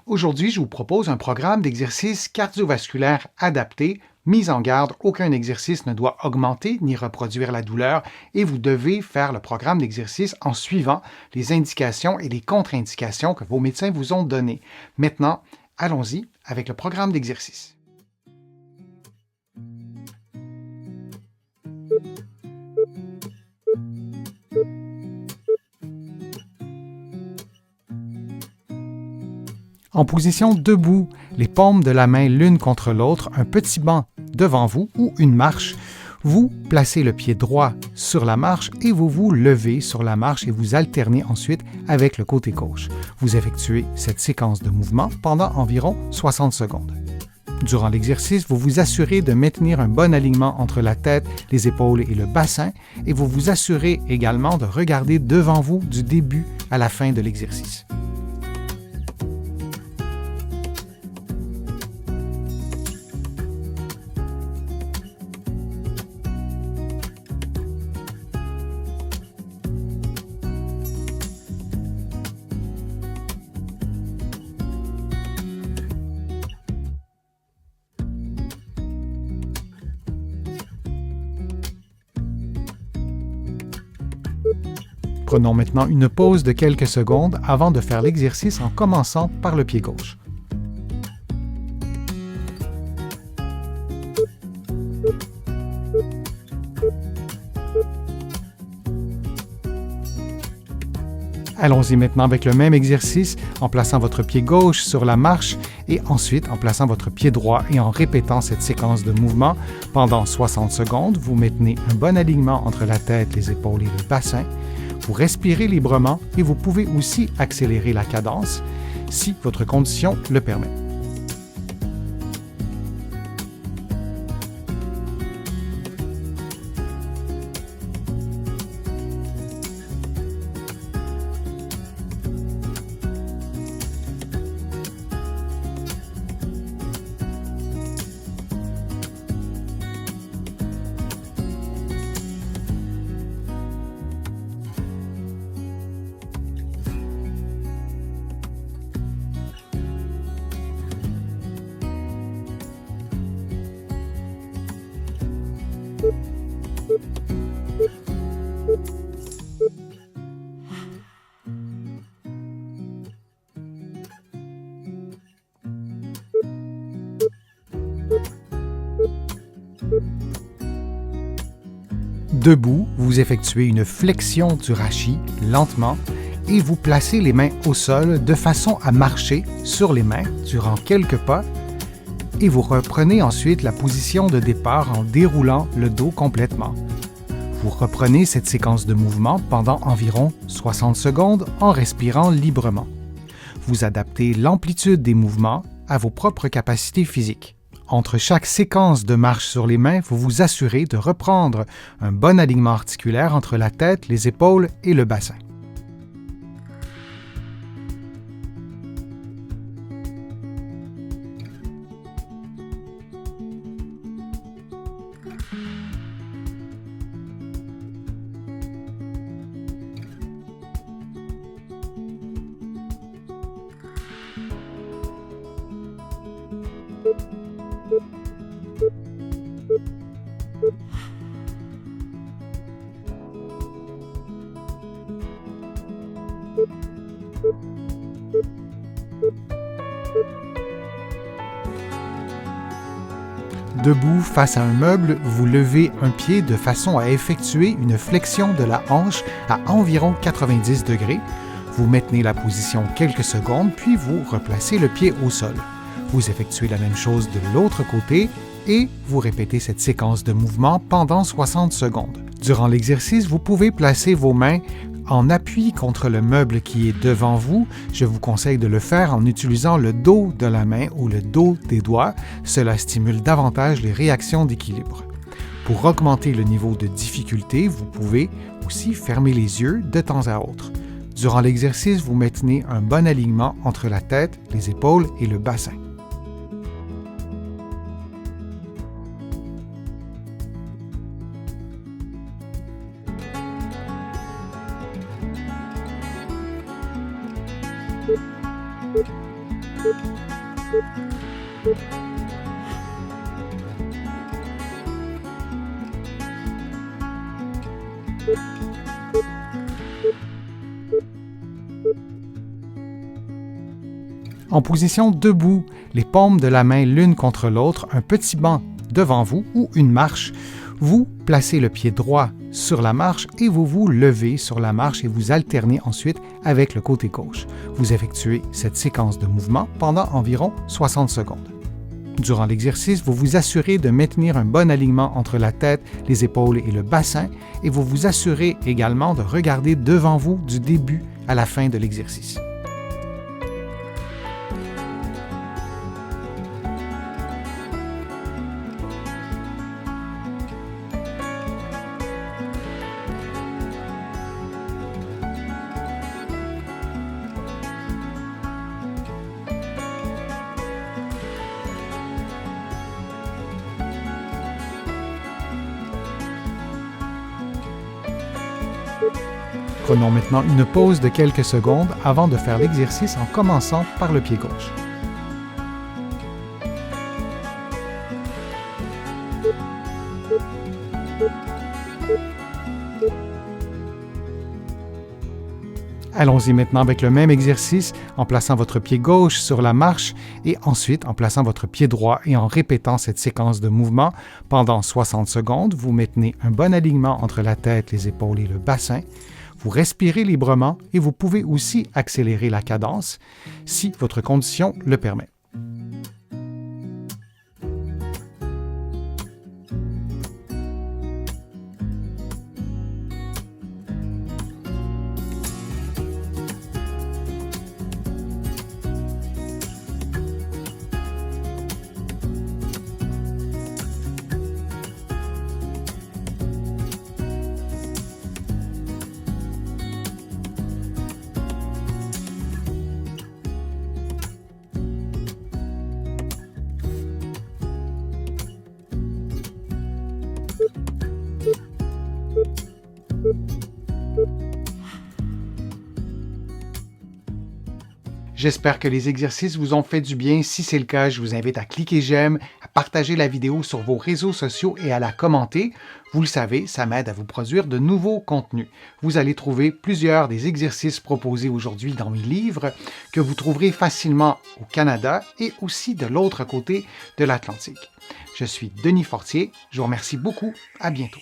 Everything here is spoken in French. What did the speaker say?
Aujourd'hui, je vous propose un programme d'exercice cardiovasculaire adapté. Mise en garde, aucun exercice ne doit augmenter ni reproduire la douleur et vous devez faire le programme d'exercice en suivant les indications et les contre-indications que vos médecins vous ont données. Maintenant, allons-y avec le programme d'exercice. En position debout, les paumes de la main l'une contre l'autre, un petit banc devant vous ou une marche, vous placez le pied droit sur la marche et vous vous levez sur la marche et vous alternez ensuite avec le côté gauche. Vous effectuez cette séquence de mouvements pendant environ 60 secondes. Durant l'exercice, vous vous assurez de maintenir un bon alignement entre la tête, les épaules et le bassin et vous vous assurez également de regarder devant vous du début à la fin de l'exercice. Prenons maintenant une pause de quelques secondes avant de faire l'exercice en commençant par le pied gauche. Allons-y maintenant avec le même exercice en plaçant votre pied gauche sur la marche et ensuite en plaçant votre pied droit et en répétant cette séquence de mouvements pendant 60 secondes. Vous maintenez un bon alignement entre la tête, les épaules et le bassin. Vous respirez librement et vous pouvez aussi accélérer la cadence si votre condition le permet. Debout, vous effectuez une flexion du rachis lentement et vous placez les mains au sol de façon à marcher sur les mains durant quelques pas et vous reprenez ensuite la position de départ en déroulant le dos complètement. Vous reprenez cette séquence de mouvements pendant environ 60 secondes en respirant librement. Vous adaptez l'amplitude des mouvements à vos propres capacités physiques. Entre chaque séquence de marche sur les mains, vous vous assurez de reprendre un bon alignement articulaire entre la tête, les épaules et le bassin. Debout face à un meuble, vous levez un pied de façon à effectuer une flexion de la hanche à environ 90 degrés. Vous maintenez la position quelques secondes, puis vous replacez le pied au sol. Vous effectuez la même chose de l'autre côté et vous répétez cette séquence de mouvements pendant 60 secondes. Durant l'exercice, vous pouvez placer vos mains en appui contre le meuble qui est devant vous. Je vous conseille de le faire en utilisant le dos de la main ou le dos des doigts. Cela stimule davantage les réactions d'équilibre. Pour augmenter le niveau de difficulté, vous pouvez aussi fermer les yeux de temps à autre. Durant l'exercice, vous maintenez un bon alignement entre la tête, les épaules et le bassin. En position debout, les paumes de la main l'une contre l'autre, un petit banc devant vous ou une marche, vous placez le pied droit sur la marche et vous vous levez sur la marche et vous alternez ensuite avec le côté gauche. Vous effectuez cette séquence de mouvements pendant environ 60 secondes. Durant l'exercice, vous vous assurez de maintenir un bon alignement entre la tête, les épaules et le bassin et vous vous assurez également de regarder devant vous du début à la fin de l'exercice. Prenons maintenant une pause de quelques secondes avant de faire l'exercice en commençant par le pied gauche. Allons-y maintenant avec le même exercice en plaçant votre pied gauche sur la marche et ensuite en plaçant votre pied droit et en répétant cette séquence de mouvements pendant 60 secondes. Vous maintenez un bon alignement entre la tête, les épaules et le bassin. Vous respirez librement et vous pouvez aussi accélérer la cadence si votre condition le permet. J'espère que les exercices vous ont fait du bien. Si c'est le cas, je vous invite à cliquer j'aime, à partager la vidéo sur vos réseaux sociaux et à la commenter. Vous le savez, ça m'aide à vous produire de nouveaux contenus. Vous allez trouver plusieurs des exercices proposés aujourd'hui dans mes livres que vous trouverez facilement au Canada et aussi de l'autre côté de l'Atlantique. Je suis Denis Fortier. Je vous remercie beaucoup. À bientôt.